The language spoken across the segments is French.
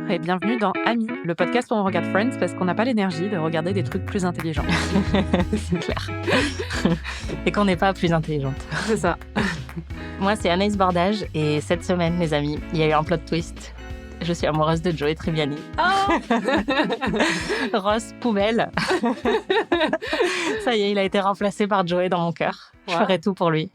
et bienvenue dans Amis, le podcast où on regarde Friends parce qu'on n'a pas l'énergie de regarder des trucs plus intelligents. C'est clair. Et qu'on n'est pas plus intelligente. C'est ça. Moi, c'est Anaïs Bordage et cette semaine, les amis, il y a eu un plot twist. Je suis amoureuse de Joey Tribbiani. Oh Ross poubelle. Ça y est, il a été remplacé par Joey dans mon cœur. Je ferai tout pour lui.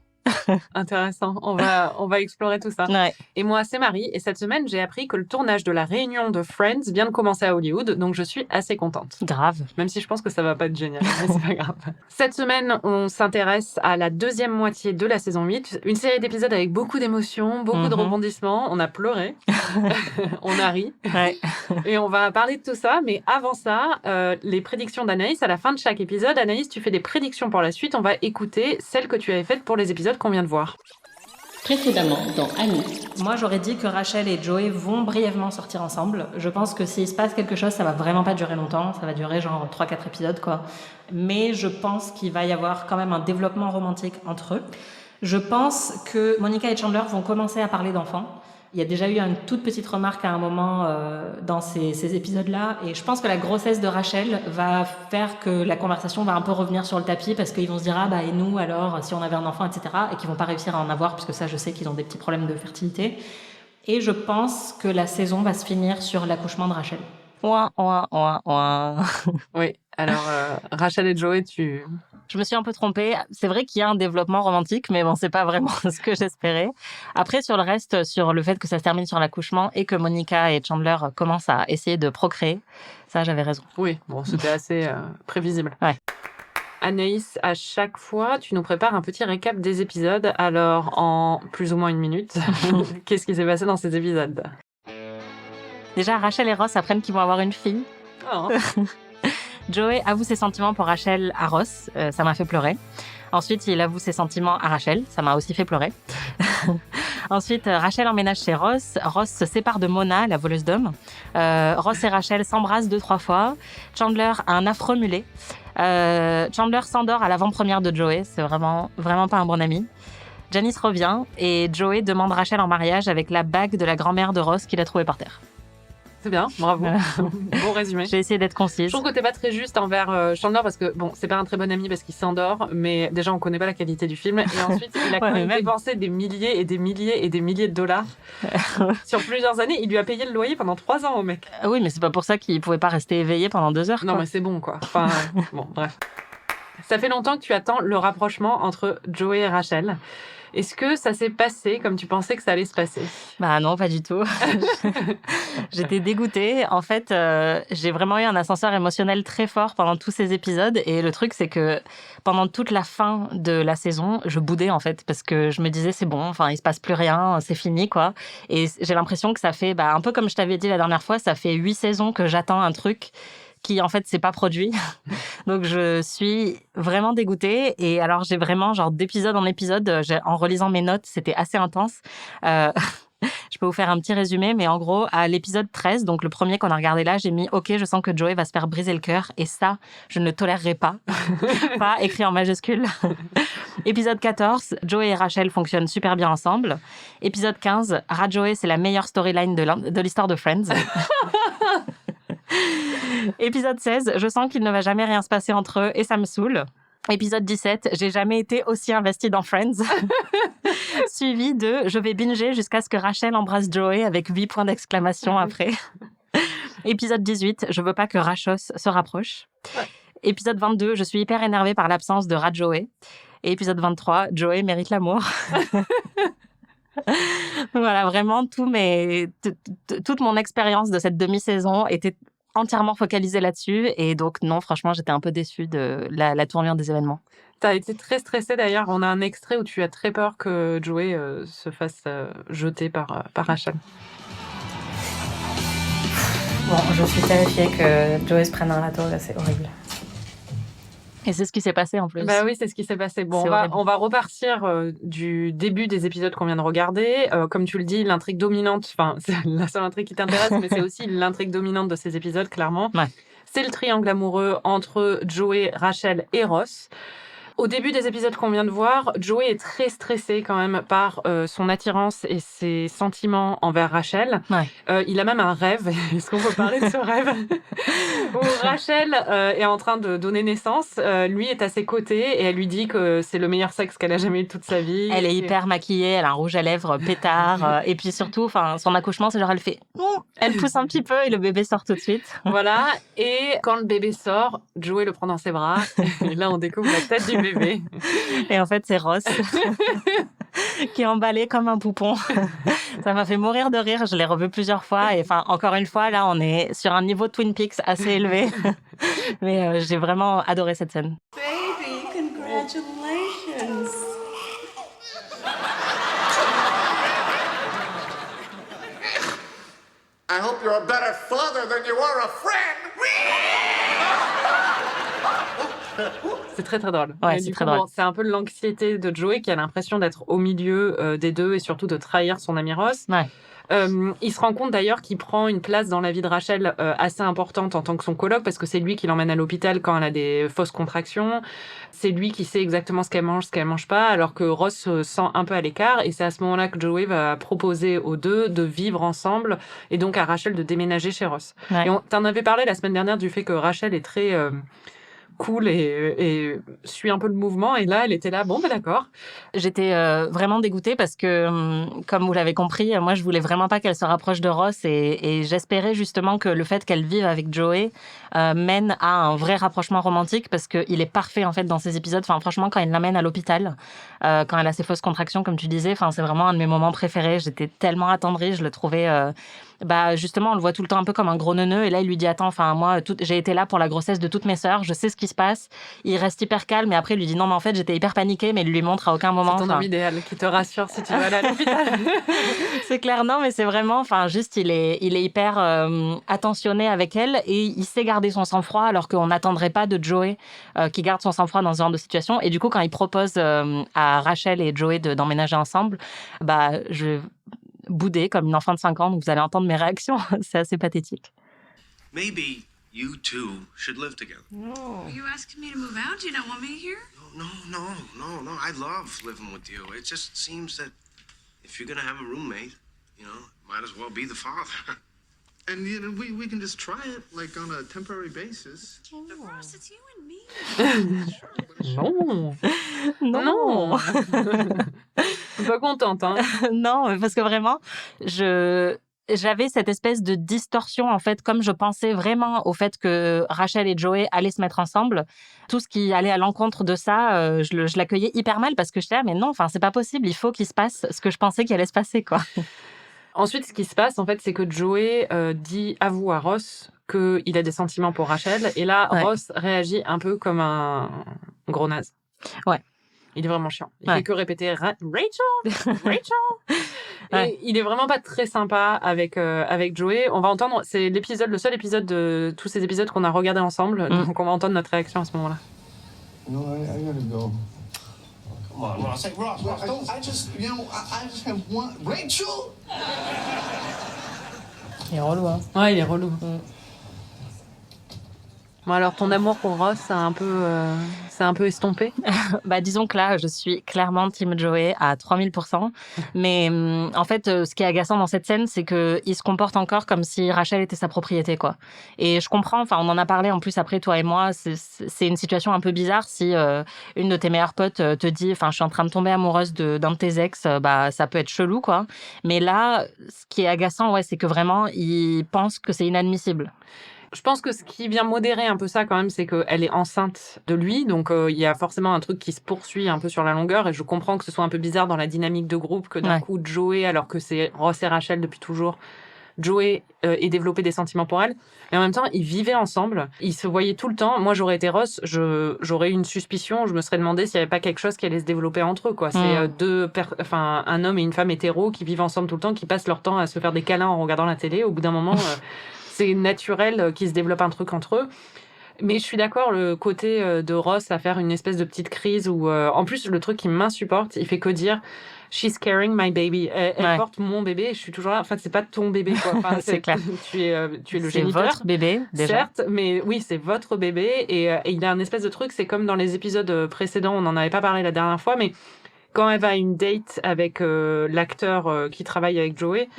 Intéressant, on va explorer tout ça. Ouais. Et moi, c'est Marie, et cette semaine, j'ai appris que le tournage de la réunion de Friends vient de commencer à Hollywood, donc je suis assez contente. Grave. Même si je pense que ça va pas être génial, mais c'est pas grave. Cette semaine, on s'intéresse à la deuxième moitié de la saison 8, une série d'épisodes avec beaucoup d'émotions, beaucoup de rebondissements, on a pleuré, on a ri, Ouais. et on va parler de tout ça, mais avant ça, les prédictions d'Anaïs, à la fin de chaque épisode, Anaïs, tu fais des prédictions pour la suite, on va écouter celles que tu avais faites pour les épisodes qu'on vient de voir. Précédemment dans Amis. Moi, j'aurais dit que Rachel et Joey vont brièvement sortir ensemble. Je pense que s'il se passe quelque chose, ça va vraiment pas durer longtemps. Ça va durer genre 3-4 épisodes, quoi. Mais je pense qu'il va y avoir quand même un développement romantique entre eux. Je pense que Monica et Chandler vont commencer à parler d'enfants. Il y a déjà eu une toute petite remarque à un moment dans ces épisodes-là. Et je pense que la grossesse de Rachel va faire que la conversation va un peu revenir sur le tapis parce qu'ils vont se dire « Ah bah et nous alors, si on avait un enfant, etc. » et qu'ils vont pas réussir à en avoir parce que ça, je sais qu'ils ont des petits problèmes de fertilité. Et je pense que la saison va se finir sur l'accouchement de Rachel. Ouin. Oui, alors Rachel et Joey, Je me suis un peu trompée. C'est vrai qu'il y a un développement romantique, mais bon, c'est pas vraiment ce que j'espérais. Après, sur le reste, sur le fait que ça se termine sur l'accouchement et que Monica et Chandler commencent à essayer de procréer, ça, j'avais raison. Oui, bon, c'était assez prévisible. Ouais. Anaïs, à chaque fois, tu nous prépares un petit récap des épisodes. Alors, en plus ou moins 1 minute, qu'est-ce qui s'est passé dans ces épisodes ? Déjà, Rachel et Ross apprennent qu'ils vont avoir une fille. Oh. Joey avoue ses sentiments pour Rachel à Ross, ça m'a fait pleurer. Ensuite, il avoue ses sentiments à Rachel, ça m'a aussi fait pleurer. Ensuite, Rachel emménage chez Ross. Ross se sépare de Mona, la voleuse d'hommes. Ross et Rachel s'embrassent 2-3 fois. Chandler a un affreux mulet. Chandler s'endort à l'avant-première de Joey, c'est vraiment pas un bon ami. Janice revient et Joey demande Rachel en mariage avec la bague de la grand-mère de Ross qu'il a trouvée par terre. C'est bien, bravo. Bon résumé. J'ai essayé d'être concise. Je trouve que t'es pas très juste envers Chandler parce que, bon, c'est pas un très bon ami parce qu'il s'endort, mais déjà, on connaît pas la qualité du film. Et ensuite, il a quand même dépensé des milliers et des milliers et des milliers de dollars sur plusieurs années. Il lui a payé le loyer pendant 3 ans au mec. Oui, mais c'est pas pour ça qu'il pouvait pas rester éveillé pendant 2 heures. Non, mais c'est bon, quoi. Enfin, bon, bref. Ça fait longtemps que tu attends le rapprochement entre Joey et Rachel. Est-ce que ça s'est passé comme tu pensais que ça allait se passer ? Bah non, pas du tout. J'étais dégoûtée. En fait, j'ai vraiment eu un ascenseur émotionnel très fort pendant tous ces épisodes. Et le truc, c'est que pendant toute la fin de la saison, je boudais en fait parce que je me disais c'est bon, enfin il se passe plus rien, c'est fini quoi. Et j'ai l'impression que ça fait, un peu comme je t'avais dit la dernière fois, ça fait 8 saisons que j'attends un truc qui en fait s'est pas produit. Donc je suis vraiment dégoûtée et alors j'ai vraiment genre d'épisode en épisode, en relisant mes notes, c'était assez intense. Je peux vous faire un petit résumé, mais en gros, à l'épisode 13, donc le premier qu'on a regardé là, j'ai mis « Ok, je sens que Joey va se faire briser le cœur » et ça, je ne tolérerai pas. Pas écrit en majuscule. Épisode 14, Joey et Rachel fonctionnent super bien ensemble. Épisode 15, Joey, c'est la meilleure storyline de l'histoire de Friends. Épisode 16, je sens qu'il ne va jamais rien se passer entre eux et ça me saoule. Épisode 17, j'ai jamais été aussi investie dans Friends. Suivi de je vais binger jusqu'à ce que Rachel embrasse Joey avec 8 points d'exclamation après. Épisode 18, je veux pas que Rachos se rapproche. Ouais. Épisode 22, je suis hyper énervée par l'absence de Joey. Et épisode 23, Joey mérite l'amour. Voilà, vraiment, toute mon expérience de cette demi-saison était entièrement focalisée là-dessus. Et donc, non, franchement, j'étais un peu déçue de la tournure des événements. T'as été très stressée d'ailleurs. On a un extrait où tu as très peur que Joey se fasse jeter par Rachel. Bon, je suis terrifiée que Joey se prenne un râteau, là, c'est horrible. Et c'est ce qui s'est passé en plus. Bah oui, c'est ce qui s'est passé. Bon, on va repartir du début des épisodes qu'on vient de regarder. Comme tu le dis, l'intrigue dominante, enfin, c'est la seule intrigue qui t'intéresse, mais c'est aussi l'intrigue dominante de ces épisodes, clairement. Ouais. C'est le triangle amoureux entre Joey, Rachel et Ross. Au début des épisodes qu'on vient de voir, Joey est très stressé quand même par son attirance et ses sentiments envers Rachel. Ouais. Il a même un rêve, est-ce qu'on peut parler de ce rêve où Rachel est en train de donner naissance, lui est à ses côtés et elle lui dit que c'est le meilleur sexe qu'elle a jamais eu de toute sa vie. Elle est hyper maquillée, elle a un rouge à lèvres pétard, et puis surtout, son accouchement, c'est genre elle fait elle pousse un petit peu et le bébé sort tout de suite. Voilà, et quand le bébé sort, Joey le prend dans ses bras et là on découvre la tête du bébé. Et en fait, c'est Ross qui est emballé comme un poupon. Ça m'a fait mourir de rire, je l'ai revu plusieurs fois et encore une fois, là, on est sur un niveau Twin Peaks assez élevé. Mais j'ai vraiment adoré cette scène. Baby, congratulations. I hope you're a better father than you are a friend. C'est très très drôle. Ouais, c'est très drôle. C'est un peu l'anxiété de Joey qui a l'impression d'être au milieu des deux et surtout de trahir son ami Ross. Ouais. Il se rend compte d'ailleurs qu'il prend une place dans la vie de Rachel assez importante en tant que son coloc parce que c'est lui qui l'emmène à l'hôpital quand elle a des fausses contractions. C'est lui qui sait exactement ce qu'elle mange pas, alors que Ross se sent un peu à l'écart. Et c'est à ce moment-là que Joey va proposer aux deux de vivre ensemble et donc à Rachel de déménager chez Ross. Ouais. Et t'en avais parlé la semaine dernière du fait que Rachel est très cool et suit un peu le mouvement. Et là, elle était là, d'accord. J'étais vraiment dégoûtée parce que, comme vous l'avez compris, moi, je voulais vraiment pas qu'elle se rapproche de Ross et j'espérais justement que le fait qu'elle vive avec Joey mène à un vrai rapprochement romantique parce qu'il est parfait, en fait, dans ces épisodes. Franchement, quand il l'amène à l'hôpital, quand elle a ses fausses contractions, comme tu disais, c'est vraiment un de mes moments préférés. J'étais tellement attendrie, je le trouvais... justement, on le voit tout le temps un peu comme un gros neuneu. Et là, il lui dit, attends, moi, j'ai été là pour la grossesse de toutes mes sœurs. Je sais ce qui se passe. Il reste hyper calme. Et après, il lui dit, non, mais en fait, j'étais hyper paniquée. Mais il lui montre à aucun moment. C'est ton homme idéal qui te rassure si tu vas aller à l'hôpital. C'est clair, non, mais c'est vraiment, juste, il est hyper attentionné avec elle. Et il sait garder son sang-froid alors qu'on n'attendrait pas de Joey qui garde son sang-froid dans ce genre de situation. Et du coup, quand il propose à Rachel et Joey d'emménager ensemble, je boudé comme une enfant de 5 ans, donc vous allez entendre mes réactions. C'est assez pathétique. Maybe you two should live together. Are you asking me to move out? Do you not want me here? No. I love living with you. It just seems that if you're gonna have a roommate, might as well be the father. And we can just try it, like on a temporary basis. Ross, it's you and me. Non. Je suis pas contente, hein. Non, parce que vraiment, j'avais cette espèce de distorsion, en fait, comme je pensais vraiment au fait que Rachel et Joey allaient se mettre ensemble. Tout ce qui allait à l'encontre de ça, je l'accueillais hyper mal parce que je disais, mais non, c'est pas possible, il faut qu'il se passe ce que je pensais qu'il allait se passer, quoi. Ensuite, ce qui se passe, en fait, c'est que Joey avoue à Ross qu'il a des sentiments pour Rachel. Et là, ouais. Ross réagit un peu comme un gros naze. Ouais. Il est vraiment chiant. Il fait que répéter Rachel. Et il est vraiment pas très sympa avec Joey. On va entendre, c'est le seul épisode de tous ces épisodes qu'on a regardé ensemble. Donc on va entendre notre réaction à ce moment-là. No, I gotta go. Come on, Ross. Hey, Ross, I just have one. Rachel! Il est relou, hein. Ouais, il est relou. Bon, alors, ton amour pour Ross, c'est un peu estompé. Disons que là, je suis clairement Team Joey à 3000%. Mais en fait, ce qui est agaçant dans cette scène, c'est qu'il se comporte encore comme si Rachel était sa propriété, quoi. Et je comprends, on en a parlé en plus après, toi et moi, c'est une situation un peu bizarre si une de tes meilleures potes te dit, je suis en train de tomber amoureuse d'un de tes ex, ça peut être chelou, quoi. Mais là, ce qui est agaçant, c'est que vraiment, il pense que c'est inadmissible. Je pense que ce qui vient modérer un peu ça quand même, c'est qu'elle est enceinte de lui, donc il y a forcément un truc qui se poursuit un peu sur la longueur, et je comprends que ce soit un peu bizarre dans la dynamique de groupe que d'un coup Joey, alors que c'est Ross et Rachel depuis toujours, Joey ait développé des sentiments pour elle, mais en même temps ils vivaient ensemble, ils se voyaient tout le temps. Moi j'aurais été Ross, j'aurais eu une suspicion, je me serais demandé s'il y avait pas quelque chose qui allait se développer entre eux, quoi. C'est un homme et une femme hétéros qui vivent ensemble tout le temps, qui passent leur temps à se faire des câlins en regardant la télé. Au bout d'un moment c'est naturel qu'ils se développent un truc entre eux. Mais je suis d'accord, le côté de Ross à faire une espèce de petite crise où, en plus, le truc qui m'insupporte, il fait que dire She's carrying my baby. Elle porte mon bébé et je suis toujours là. Enfin, c'est pas ton bébé, quoi. Enfin, c'est clair. Tu es le C'est géniteur. votre bébé, déjà. Certes, mais oui, c'est votre bébé. Et il y a un espèce de truc, c'est comme dans les épisodes précédents, on n'en avait pas parlé la dernière fois, mais quand elle va à une date avec l'acteur qui travaille avec Joey,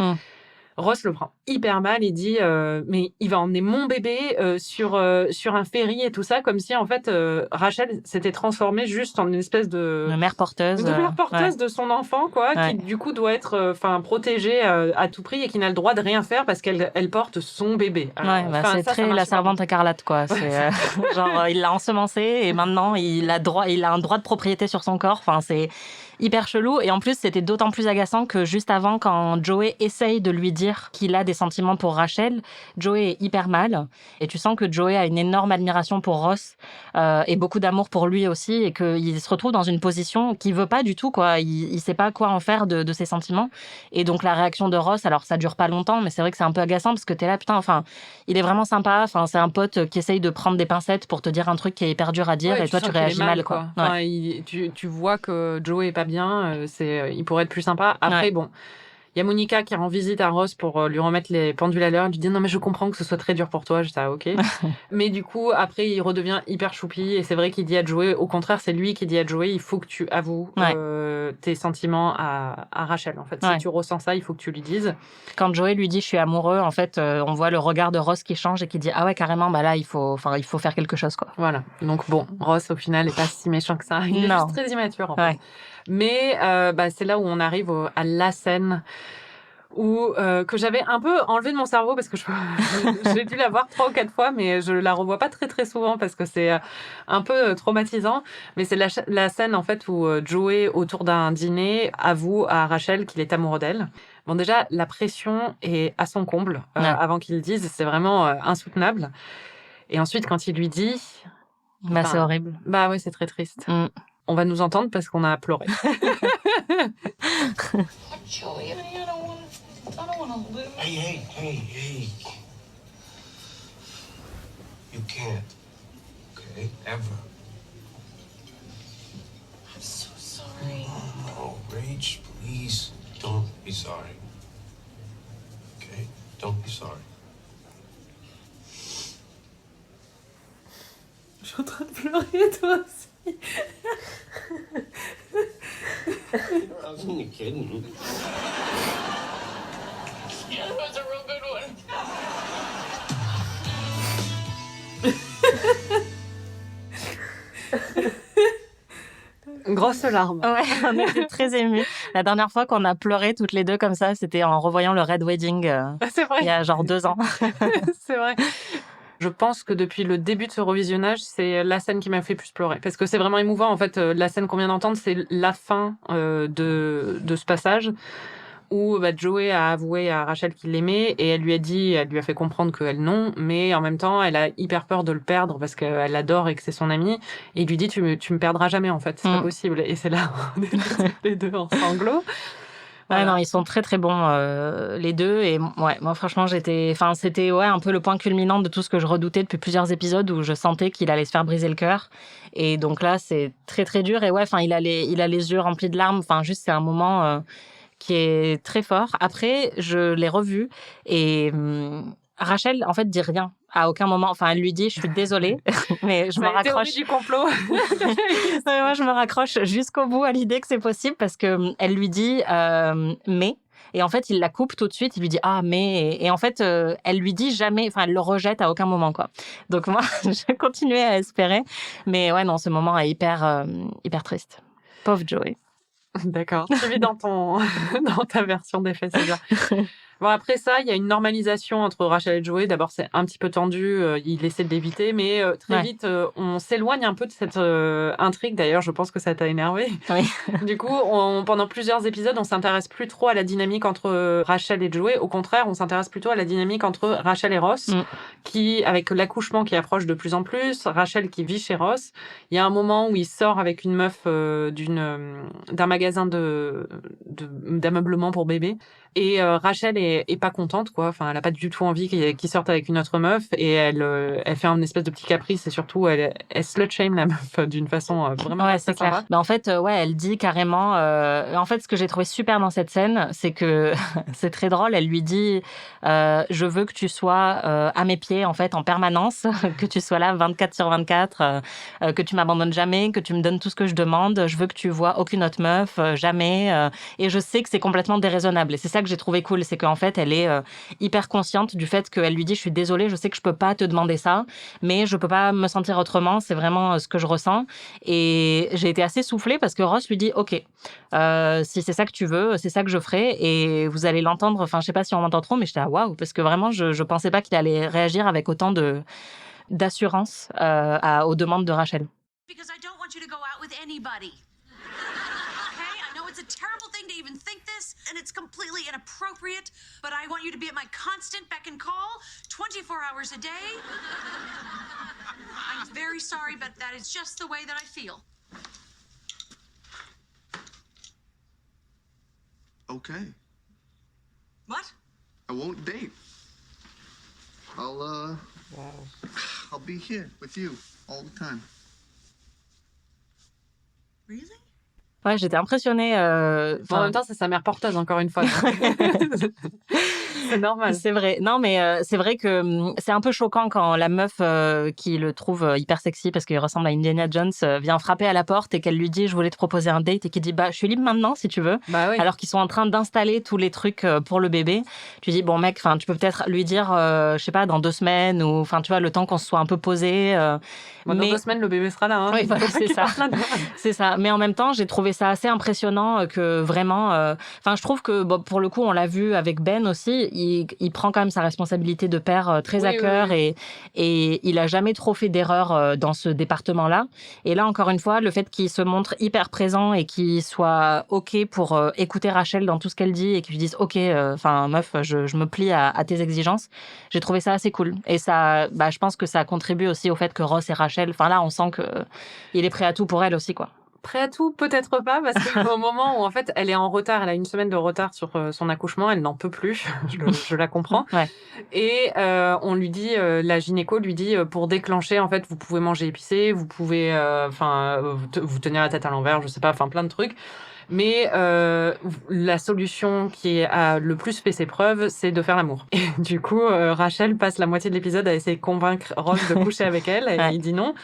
Ross le prend hyper mal et dit mais il va emmener mon bébé sur un ferry et tout ça, comme si en fait Rachel s'était transformée juste en une espèce de mère porteuse de son enfant, quoi, qui du coup doit être protégée à tout prix et qui n'a le droit de rien faire parce qu'elle porte son bébé. Alors, c'est très la servante écarlate, quoi. C'est genre il l'a ensemencé et maintenant il a un droit de propriété sur son corps. Enfin, c'est hyper chelou. Et en plus, c'était d'autant plus agaçant que juste avant, quand Joey essaye de lui dire qu'il a des sentiments pour Rachel, Joey est hyper mal. Et tu sens que Joey a une énorme admiration pour Ross et beaucoup d'amour pour lui aussi, et qu'il se retrouve dans une position qu'il veut pas du tout, quoi. Il sait pas quoi en faire de ses sentiments. Et donc la réaction de Ross, alors ça dure pas longtemps, mais c'est vrai que c'est un peu agaçant parce que t'es là, putain, enfin, il est vraiment sympa. Enfin, c'est un pote qui essaye de prendre des pincettes pour te dire un truc qui est hyper dur à dire, et toi tu réagis mal, quoi. Enfin, tu vois que Joey est pas bien. Il pourrait être plus sympa. Après, bon. Il y a Monica qui rend visite à Ross pour lui remettre les pendules à l'heure. Elle lui dit non mais je comprends que ce soit très dur pour toi. Je dis ok. Mais du coup après il redevient hyper choupi et c'est vrai qu'il dit à Joey, au contraire c'est lui qui dit à Joey, il faut que tu avoues tes sentiments à Rachel en fait. Si tu ressens ça, il faut que tu lui dises. Quand Joey lui dit je suis amoureux, en fait on voit le regard de Ross qui change et qui dit ah ouais carrément, bah là il faut faire quelque chose, quoi. Voilà. Donc bon, Ross au final est pas si méchant que ça. Il est juste très immature en fait. Mais c'est là où on arrive à la scène où que j'avais un peu enlevé de mon cerveau parce que j'ai dû la voir 3 ou 4 fois, mais je la revois pas très très souvent parce que c'est un peu traumatisant. Mais c'est la scène en fait où Joey, autour d'un dîner, avoue à Rachel qu'il est amoureux d'elle. Bon, déjà la pression est à son comble avant qu'il le dise, c'est vraiment insoutenable. Et ensuite quand il lui dit, c'est horrible. Bah ouais, c'est très triste. On va nous entendre parce qu'on a pleuré. Joey, I don't want to live. Hey. You can't. Okay? Ever. I'm so sorry. No, Rach, please don't be sorry. Okay? Don't be sorry. Je suis en train de pleurer, toi aussi. I was only kidding. Yeah, that was a real good one. Grosse larme. Ouais, on était très émus. La dernière fois qu'on a pleuré toutes les deux comme ça, c'était en revoyant le Red Wedding c'est vrai. Il y a genre 2 ans. C'est vrai. Je pense que depuis le début de ce revisionnage, c'est la scène qui m'a fait plus pleurer. Parce que c'est vraiment émouvant. En fait, la scène qu'on vient d'entendre, c'est la fin de ce passage où Joey a avoué à Rachel qu'il l'aimait et elle lui a fait comprendre qu'elle non, mais en même temps, elle a hyper peur de le perdre parce qu'elle l'adore et que c'est son ami. Et il lui dit, tu me perdras jamais, en fait. C'est pas possible. Et c'est là, on est les deux en sanglots. Ouais, non, ils sont très très bons les deux, et moi franchement c'était un peu le point culminant de tout ce que je redoutais depuis plusieurs épisodes où je sentais qu'il allait se faire briser le cœur, et donc là c'est très très dur, et il a les yeux remplis de larmes, juste c'est un moment qui est très fort. Après je l'ai revu et Rachel en fait dit rien à aucun moment. Elle lui dit je suis désolée, mais je me raccroche du complot. Moi je me raccroche jusqu'au bout à l'idée que c'est possible, parce que elle lui dit mais, et en fait il la coupe tout de suite, il lui dit mais, et en fait elle lui dit jamais, elle le rejette à aucun moment, quoi. Donc moi je continuais à espérer, mais ouais non, ce moment est hyper triste. Pauvre Joey. D'accord. Tu vis dans ta version des faits, c'est bien. Bon, après ça, il y a une normalisation entre Rachel et Joey. D'abord, c'est un petit peu tendu. Il essaie de l'éviter, mais très vite, on s'éloigne un peu de cette intrigue. D'ailleurs, je pense que ça t'a énervé. Oui. Du coup, pendant plusieurs épisodes, on s'intéresse plus trop à la dynamique entre Rachel et Joey. Au contraire, on s'intéresse plutôt à la dynamique entre Rachel et Ross, qui, avec l'accouchement qui approche de plus en plus, Rachel qui vit chez Ross. Il y a un moment où il sort avec une meuf d'un magasin de d'ameublement pour bébé. Et Rachel est pas contente, quoi. Enfin, elle a pas du tout envie qu'il sorte avec une autre meuf. Et elle fait un espèce de petit caprice. Et surtout, elle slut-shame la meuf d'une façon vraiment Ouais, assez c'est clair. sympa. En fait, elle dit carrément... En fait, ce que j'ai trouvé super dans cette scène, c'est que c'est très drôle. Elle lui dit je veux que tu sois à mes pieds, en fait, en permanence. Que tu sois là 24/24. Que tu m'abandonnes jamais. Que tu me donnes tout ce que je demande. Je veux que tu vois aucune autre meuf. Jamais. Et je sais que c'est complètement déraisonnable. Et c'est ça que j'ai trouvé cool. C'est qu'en fait, elle est hyper consciente du fait qu'elle lui dit je suis désolée, je sais que je peux pas te demander ça, mais je peux pas me sentir autrement. C'est vraiment ce que je ressens. Et j'ai été assez soufflée parce que Ross lui dit ok, si c'est ça que tu veux, c'est ça que je ferai. Et vous allez l'entendre. Enfin, je sais pas si on m'entend trop, mais j'étais waouh, parce que vraiment, je pensais pas qu'il allait réagir avec autant d'assurance aux demandes de Rachel. Because I don't want you to go out with anybody. Okay? I know it's a terrible thing to even think this, and it's completely inappropriate, but I want you to be at my constant beck and call, 24 hours a day. I'm very sorry, but that is just the way that I feel. Okay. What? I won't date. I'll be here with you all the time. Really? Ouais, j'étais impressionnée. En même temps, c'est sa mère porteuse, encore une fois. C'est normal. C'est vrai. Non, mais c'est vrai que c'est un peu choquant quand la meuf qui le trouve hyper sexy parce qu'il ressemble à Indiana Jones vient frapper à la porte et qu'elle lui dit je voulais te proposer un date et qu'il dit je suis libre maintenant si tu veux. Bah oui. Alors qu'ils sont en train d'installer tous les trucs pour le bébé. Tu dis bon mec, tu peux peut-être lui dire je sais pas dans 2 semaines ou tu vois le temps qu'on se soit un peu posé. Dans 2 semaines le bébé sera là. Hein. Oui, voilà, c'est ça. C'est ça. Mais en même temps, j'ai trouvé ça assez impressionnant que vraiment. Je trouve que pour le coup, on l'a vu avec Ben aussi. Il prend quand même sa responsabilité de père très à cœur et il a jamais trop fait d'erreurs dans ce département-là. Et là, encore une fois, le fait qu'il se montre hyper présent et qu'il soit OK pour écouter Rachel dans tout ce qu'elle dit et qu'il lui dise OK, meuf, je me plie à tes exigences, j'ai trouvé ça assez cool. Et ça, je pense que ça contribue aussi au fait que Ross et Rachel, là, on sent qu'il est prêt à tout pour elle aussi, quoi. Prêt à tout, peut-être pas, parce qu'au moment où en fait elle est en retard, elle a 1 semaine de retard sur son accouchement, elle n'en peut plus, je la comprends. Ouais. Et on lui dit, la gynéco lui dit, pour déclencher, en fait, vous pouvez manger épicé, vous pouvez, vous tenir la tête à l'envers, je sais pas, plein de trucs. Mais la solution qui a le plus fait ses preuves, c'est de faire l'amour. Et du coup, Rachel passe la moitié de l'épisode à essayer de convaincre Ross de coucher avec elle, et il dit non.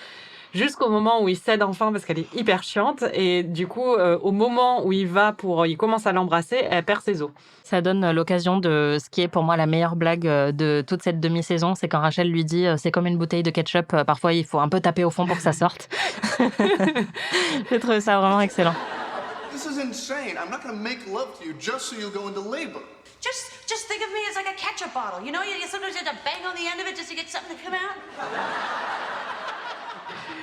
Jusqu'au moment où il cède enfin parce qu'elle est hyper chiante et du coup au moment où il commence à l'embrasser, elle perd ses os. Ça donne l'occasion de ce qui est pour moi la meilleure blague de toute cette demi-saison, c'est quand Rachel lui dit c'est comme une bouteille de ketchup, parfois il faut un peu taper au fond pour que ça sorte. J'ai trouvé ça vraiment excellent. This is insane. I'm not gonna make love to you just so you'll go into labor. Just think of me as like a ketchup bottle. You know, sometimes you have to bang on the end of it just to get something to come out.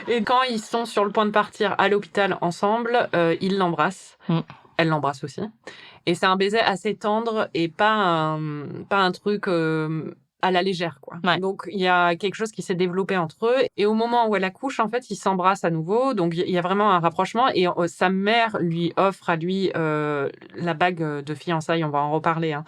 Et quand ils sont sur le point de partir à l'hôpital ensemble, il l'embrasse. Elle l'embrasse aussi. Et c'est un baiser assez tendre et pas un truc à la légère, quoi. Ouais. Donc, il y a quelque chose qui s'est développé entre eux. Et au moment où elle accouche, en fait, ils s'embrassent à nouveau. Donc, il y a vraiment un rapprochement. Et sa mère lui offre à lui la bague de fiançailles, on va en reparler,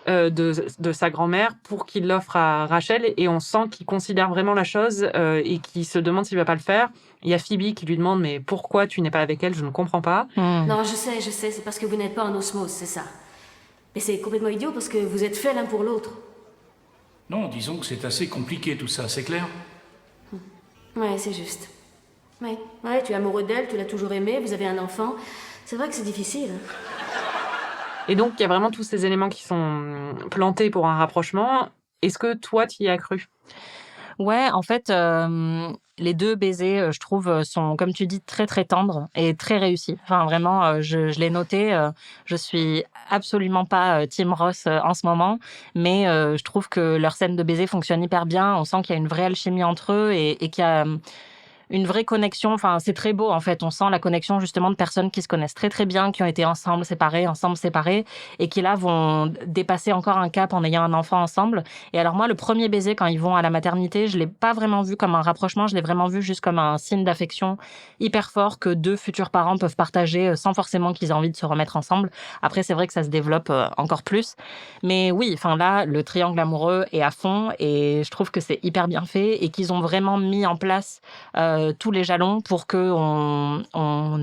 de sa grand-mère pour qu'il l'offre à Rachel. Et on sent qu'il considère vraiment la chose et qu'il se demande s'il va pas le faire. Il y a Phoebe qui lui demande « Mais pourquoi tu n'es pas avec elle ? Je ne comprends pas. » Non, je sais, c'est parce que vous n'êtes pas en osmose, c'est ça. Mais c'est complètement idiot parce que vous êtes faits l'un pour l'autre. Non, disons que c'est assez compliqué tout ça, c'est clair ? Ouais, c'est juste. Ouais, tu es amoureux d'elle, tu l'as toujours aimée, vous avez un enfant. C'est vrai que c'est difficile. Et donc, il y a vraiment tous ces éléments qui sont plantés pour un rapprochement. Est-ce que toi, tu y as cru ? Ouais, en fait, les 2 baisers, je trouve, sont, comme tu dis, très, très tendres et très réussis. Vraiment, je l'ai noté, je suis absolument pas Team Ross en ce moment, mais je trouve que leur scène de baiser fonctionne hyper bien. On sent qu'il y a une vraie alchimie entre eux et qu'il y a... une vraie connexion. Enfin, c'est très beau, en fait. On sent la connexion, justement, de personnes qui se connaissent très, très bien, qui ont été ensemble, séparés, et qui, là, vont dépasser encore un cap en ayant un enfant ensemble. Et alors, moi, le premier baiser, quand ils vont à la maternité, je l'ai pas vraiment vu comme un rapprochement, je l'ai vraiment vu juste comme un signe d'affection hyper fort que 2 futurs parents peuvent partager sans forcément qu'ils aient envie de se remettre ensemble. Après, c'est vrai que ça se développe encore plus. Mais oui, enfin là, le triangle amoureux est à fond et je trouve que c'est hyper bien fait et qu'ils ont vraiment mis en place tous les jalons pour qu'on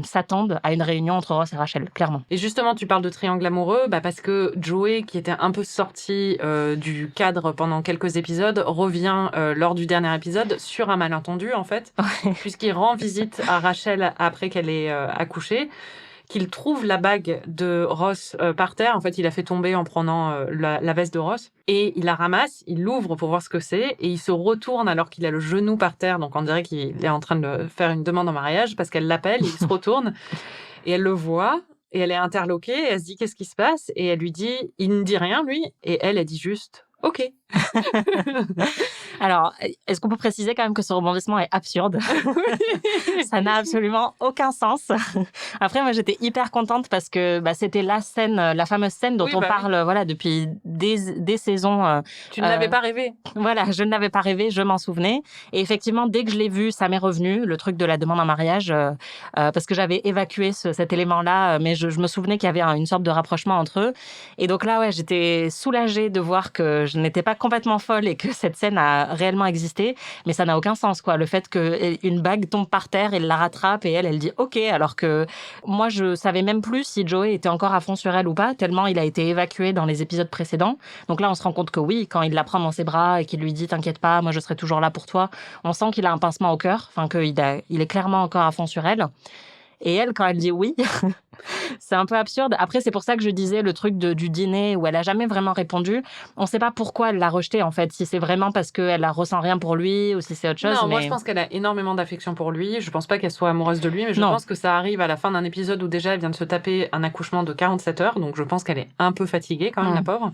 s'attende à une réunion entre Ross et Rachel, clairement. Et justement, tu parles de triangle amoureux, parce que Joey, qui était un peu sorti du cadre pendant quelques épisodes, revient lors du dernier épisode sur un malentendu, en fait, puisqu'il rend visite à Rachel après qu'elle ait accouché, qu'il trouve la bague de Ross par terre. En fait, il a fait tomber en prenant la veste de Ross. Et il la ramasse, il l'ouvre pour voir ce que c'est, et il se retourne alors qu'il a le genou par terre. Donc, on dirait qu'il est en train de faire une demande en mariage parce qu'elle l'appelle, il se retourne, et elle le voit, et elle est interloquée, et elle se dit « Qu'est-ce qui se passe ?» Et elle lui dit « Il ne dit rien, lui. » Et elle dit juste « Ok. » Alors, est-ce qu'on peut préciser quand même que ce rebondissement est absurde? Ça n'a absolument aucun sens. Après, moi, j'étais hyper contente parce que c'était la scène, la fameuse scène dont on parle voilà, depuis des saisons. Tu ne l'avais pas rêvé. Voilà, je ne l'avais pas rêvé, je m'en souvenais. Et effectivement, dès que je l'ai vu, ça m'est revenu, le truc de la demande en mariage, parce que j'avais évacué cet élément-là, mais je me souvenais qu'il y avait une sorte de rapprochement entre eux. Et donc là, ouais, j'étais soulagée de voir que je n'étais pas complètement folle et que cette scène a réellement existé, mais ça n'a aucun sens, quoi. Le fait qu'une bague tombe par terre, elle la rattrape et elle dit OK, alors que moi, je savais même plus si Joey était encore à fond sur elle ou pas, tellement il a été évacué dans les épisodes précédents. Donc là, on se rend compte que oui, quand il la prend dans ses bras et qu'il lui dit t'inquiète pas, moi je serai toujours là pour toi, on sent qu'il a un pincement au cœur, enfin qu'il est clairement encore à fond sur elle. Et elle, quand elle dit oui, c'est un peu absurde. Après, c'est pour ça que je disais le truc du dîner où elle a jamais vraiment répondu. On sait pas pourquoi elle l'a rejeté, en fait. Si c'est vraiment parce qu'elle ressent rien pour lui ou si c'est autre chose. Non, moi, je pense qu'elle a énormément d'affection pour lui. Je pense pas qu'elle soit amoureuse de lui, mais je pense que ça arrive à la fin d'un épisode où déjà elle vient de se taper un accouchement de 47 heures. Donc, je pense qu'elle est un peu fatiguée quand même, la pauvre.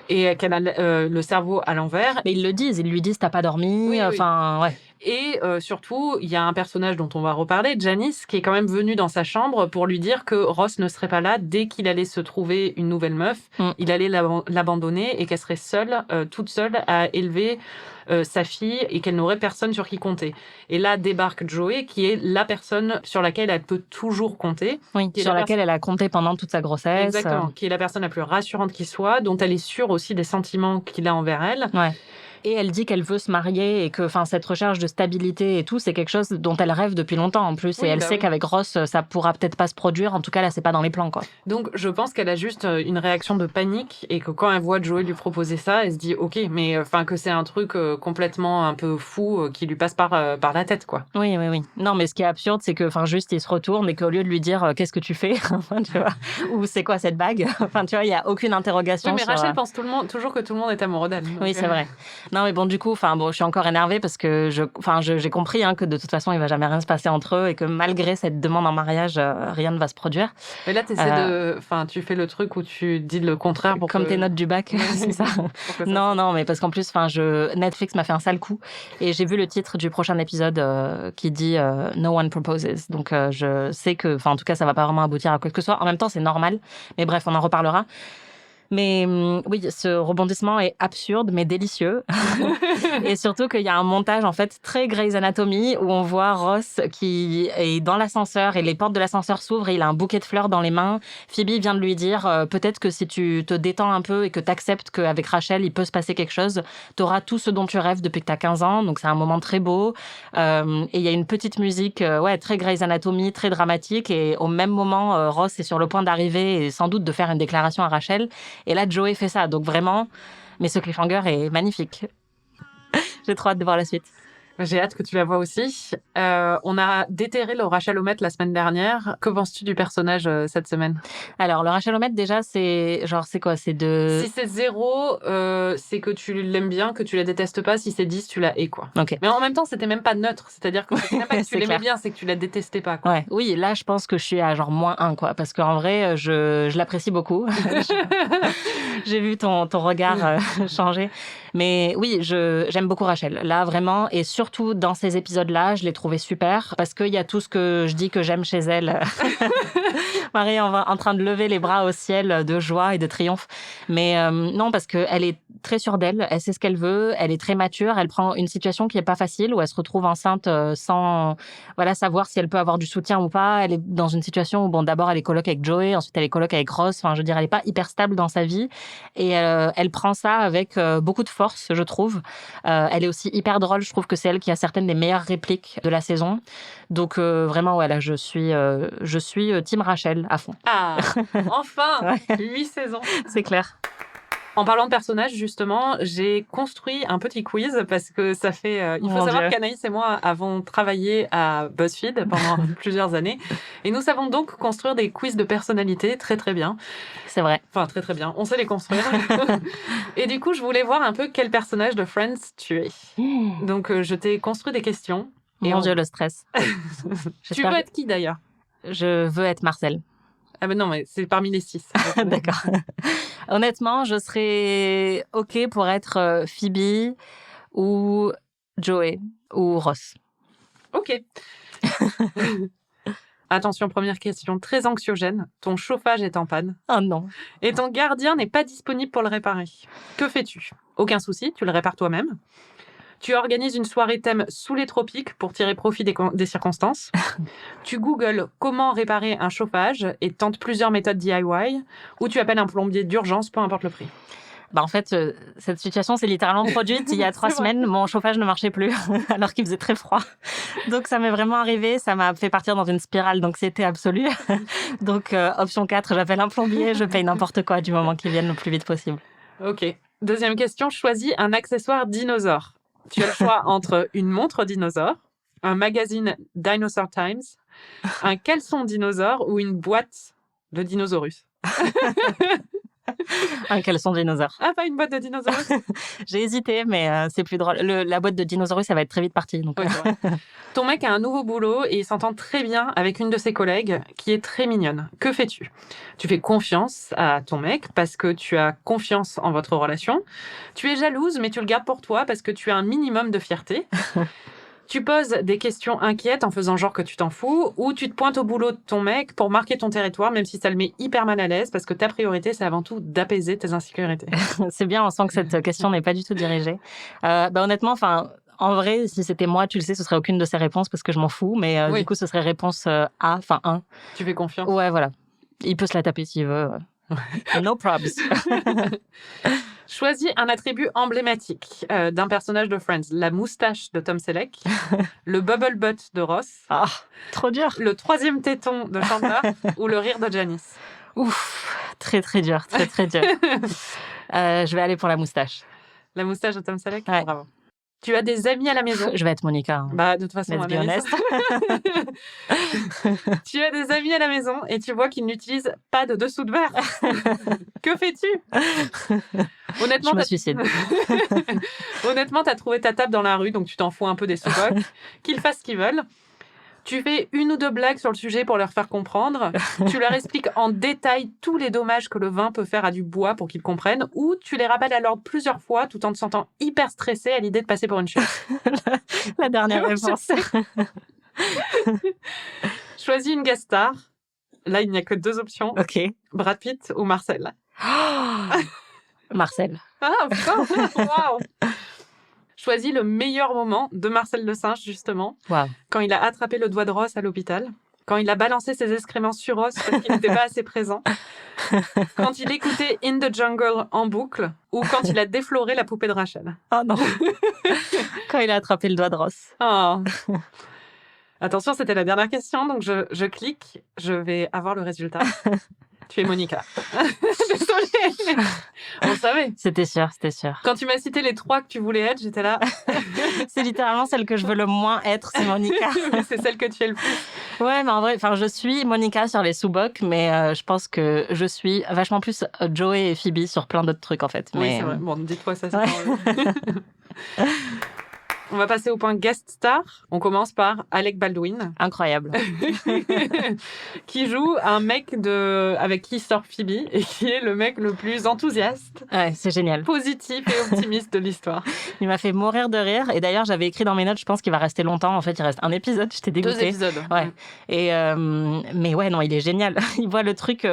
Et qu'elle a le cerveau à l'envers. Mais ils le disent, ils lui disent t'as pas dormi, enfin ouais. Et surtout, il y a un personnage dont on va reparler, Janice, qui est quand même venu dans sa chambre pour lui dire que Ross ne serait pas là dès qu'il allait se trouver une nouvelle meuf. Il allait l'abandonner et qu'elle serait seule, toute seule, à élever sa fille et qu'elle n'aurait personne sur qui compter. Et là débarque Joey, qui est la personne sur laquelle elle peut toujours compter. Oui, sur laquelle elle a compté pendant toute sa grossesse. Exactement, qui est la personne la plus rassurante qui soit, dont elle est sûre aussi des sentiments qu'il a envers elle. Ouais. Et elle dit qu'elle veut se marier et que cette recherche de stabilité et tout, c'est quelque chose dont elle rêve depuis longtemps en plus. Oui, et elle sait qu'avec Ross, ça pourra peut-être pas se produire. En tout cas, là, c'est pas dans les plans, quoi. Donc, je pense qu'elle a juste une réaction de panique et que quand elle voit Joey lui proposer ça, elle se dit OK, mais que c'est un truc complètement un peu fou qui lui passe par la tête, quoi. Oui. Non, mais ce qui est absurde, c'est que juste il se retourne et qu'au lieu de lui dire qu'est-ce que tu fais, tu vois, ou c'est quoi cette bague, tu vois, il y a aucune interrogation. Oui, mais Rachel pense toujours que tout le monde est amoureux d'elle. Oui, c'est vrai. Non, mais bon, du coup, je suis encore énervée parce que j'ai compris que de toute façon, il va jamais rien se passer entre eux et que malgré cette demande en mariage, rien ne va se produire. Et là, tu fais le truc où tu dis le contraire pour comme tes notes du bac, c'est ça. Non, mais parce qu'en plus, Netflix m'a fait un sale coup et j'ai vu le titre du prochain épisode qui dit No One Proposes. Donc, je sais que, en tout cas, ça va pas vraiment aboutir à quoi que ce soit. En même temps, c'est normal. Mais bref, on en reparlera. Mais oui, ce rebondissement est absurde, mais délicieux. Et surtout qu'il y a un montage, en fait, très Grey's Anatomy, où on voit Ross qui est dans l'ascenseur et les portes de l'ascenseur s'ouvrent et il a un bouquet de fleurs dans les mains. Phoebe vient de lui dire, peut-être que si tu te détends un peu et que tu acceptes qu'avec Rachel, il peut se passer quelque chose, tu auras tout ce dont tu rêves depuis que tu as 15 ans. Donc, c'est un moment très beau. Et il y a une petite musique, très Grey's Anatomy, très dramatique. Et au même moment, Ross est sur le point d'arriver et sans doute de faire une déclaration à Rachel. Et là, Joey fait ça. Donc vraiment, mais ce cliffhanger est magnifique. J'ai trop hâte de voir la suite. J'ai hâte que tu la vois aussi. On a déterré le Rachelomètre la semaine dernière. Que penses-tu du personnage cette semaine? Alors, le Rachelomètre, déjà, c'est quoi? C'est de... Si c'est 0, c'est que tu l'aimes bien, que tu la détestes pas. Si c'est 10, tu la hais, quoi. Okay. Mais en même temps, c'était même pas neutre. C'est-à-dire que c'est même pas que tu l'aimais bien, c'est que tu la détestais pas, quoi. Ouais. Oui, là, je pense que je suis à -1, quoi. Parce qu'en vrai, je l'apprécie beaucoup. J'ai vu ton regard changer. Mais oui, j'aime beaucoup Rachel. Là, vraiment, et surtout dans ces épisodes-là, je l'ai trouvée super parce qu'il y a tout ce que je dis que j'aime chez elle. Marie est en train de lever les bras au ciel de joie et de triomphe. Mais non, parce qu'elle est très sûre d'elle, elle sait ce qu'elle veut, elle est très mature, elle prend une situation qui est pas facile où elle se retrouve enceinte sans savoir si elle peut avoir du soutien ou pas. Elle est dans une situation où d'abord elle est coloc avec Joey, ensuite elle est coloc avec Ross. Enfin, je veux dire, elle est pas hyper stable dans sa vie et elle prend ça avec beaucoup de force, je trouve. Elle est aussi hyper drôle. Je trouve que c'est elle qui a certaines des meilleures répliques de la saison. Donc vraiment, voilà, je suis Team Rachel à fond. Ah, enfin, 8 saisons. C'est clair. En parlant de personnages, justement, j'ai construit un petit quiz parce que ça fait... il faut savoir qu'Anaïs et moi avons travaillé à BuzzFeed pendant plusieurs années. Et nous savons donc construire des quiz de personnalité très, très bien. C'est vrai. Enfin, très, très bien. On sait les construire. Et du coup, je voulais voir un peu quel personnage de Friends tu es. Donc, je t'ai construit des questions. Mon Dieu, le stress. Tu veux être qui, d'ailleurs? Je veux être Marcel. Ah ben non, mais c'est parmi les 6. D'accord. Honnêtement, je serais OK pour être Phoebe ou Joey ou Ross. OK. Attention, première question très anxiogène. Ton chauffage est en panne. Oh non. Et ton gardien n'est pas disponible pour le réparer. Que fais-tu? Aucun souci, tu le répares toi-même. Tu organises une soirée thème sous les tropiques pour tirer profit des circonstances. Tu googles comment réparer un chauffage et tentes plusieurs méthodes DIY. Ou tu appelles un plombier d'urgence, peu importe le prix. En fait, cette situation s'est littéralement produite il y a 3 semaines. Mon chauffage ne marchait plus alors qu'il faisait très froid. Donc ça m'est vraiment arrivé. Ça m'a fait partir dans une spirale d'anxiété absolue. Donc option 4, j'appelle un plombier. Je paye n'importe quoi du moment qu'il vienne le plus vite possible. OK. Deuxième question, choisis un accessoire dinosaure. Tu as le choix entre une montre dinosaure, un magazine Dinosaur Times, un caleçon dinosaure ou une boîte de dinosaurus. Un caleçon dinosaure. Ah, pas une boîte de dinosaurus? J'ai hésité, mais c'est plus drôle. La boîte de dinosaurus, ça va être très vite parti. Donc... Oui, ton mec a un nouveau boulot et il s'entend très bien avec une de ses collègues qui est très mignonne. Que fais-tu? Tu fais confiance à ton mec parce que tu as confiance en votre relation. Tu es jalouse, mais tu le gardes pour toi parce que tu as un minimum de fierté. Tu poses des questions inquiètes en faisant genre que tu t'en fous, ou tu te pointes au boulot de ton mec pour marquer ton territoire, même si ça le met hyper mal à l'aise, parce que ta priorité, c'est avant tout d'apaiser tes insécurités. C'est bien, on sent que cette question n'est pas du tout dirigée. Honnêtement, en vrai, si c'était moi, tu le sais, ce serait aucune de ces réponses parce que je m'en fous, mais oui. Du coup, ce serait réponse A, 1. Tu fais confiance? Ouais, voilà. Il peut se la taper s'il veut. No probs. Choisis un attribut emblématique d'un personnage de Friends. La moustache de Tom Selleck, le bubble butt de Ross, trop dur. Le 3e téton de Chandler ou le rire de Janice. Ouf, très très dur, très très dur. Je vais aller pour la moustache. La moustache de Tom Selleck? Ouais. Bravo. Tu as des amis à la maison? Je vais être Monica. Bah, de toute façon, let's be honest. Tu as des amis à la maison et tu vois qu'ils n'utilisent pas de dessous de verre. Que fais-tu? Honnêtement, je me suicide. Honnêtement, t'as trouvé ta table dans la rue, donc tu t'en fous un peu des sous-bocs. Qu'ils fassent ce qu'ils veulent. Tu fais 1 ou 2 blagues sur le sujet pour leur faire comprendre. Tu leur expliques en détail tous les dommages que le vin peut faire à du bois pour qu'ils comprennent. Ou tu les rappelles à l'ordre plusieurs fois tout en te sentant hyper stressé à l'idée de passer pour une chute. La dernière réponse. Choisis une guest star. Là, il n'y a que 2 options. OK. Brad Pitt ou Marcel. Marcel. Ah, putain. Waouh. Choisis le meilleur moment de Marcel le singe, justement. Wow. Quand il a attrapé le doigt de Ross à l'hôpital. Quand il a balancé ses excréments sur Ross parce qu'il n'était pas assez présent. Quand il écoutait In the Jungle en boucle. Ou quand il a défloré la poupée de Rachel. Oh non. Quand il a attrapé le doigt de Ross. Oh. Attention, c'était la dernière question, donc je clique. Je vais avoir le résultat. Tu es Monica. Désolée. On savait. C'était sûr, c'était sûr. Quand tu m'as cité les 3 que tu voulais être, j'étais là. C'est littéralement celle que je veux le moins être, c'est Monica. C'est celle que tu es le plus. Ouais, mais en vrai, je suis Monica sur les sous-bocs, mais je pense que je suis vachement plus Joey et Phoebe sur plein d'autres trucs, en fait. Oui, mais... c'est vrai. Bon, dis-toi ça. Ouais. On va passer au point guest star. On commence par Alec Baldwin. Incroyable. Qui joue un mec avec qui sort Phoebe et qui est le mec le plus enthousiaste. Ouais, c'est génial. Positif et optimiste de l'histoire. Il m'a fait mourir de rire. Et d'ailleurs, j'avais écrit dans mes notes, je pense qu'il va rester longtemps. En fait, il reste un épisode. J'étais dégoûtée. 2 épisodes. Ouais. Et mais ouais, non, il est génial. Il voit le truc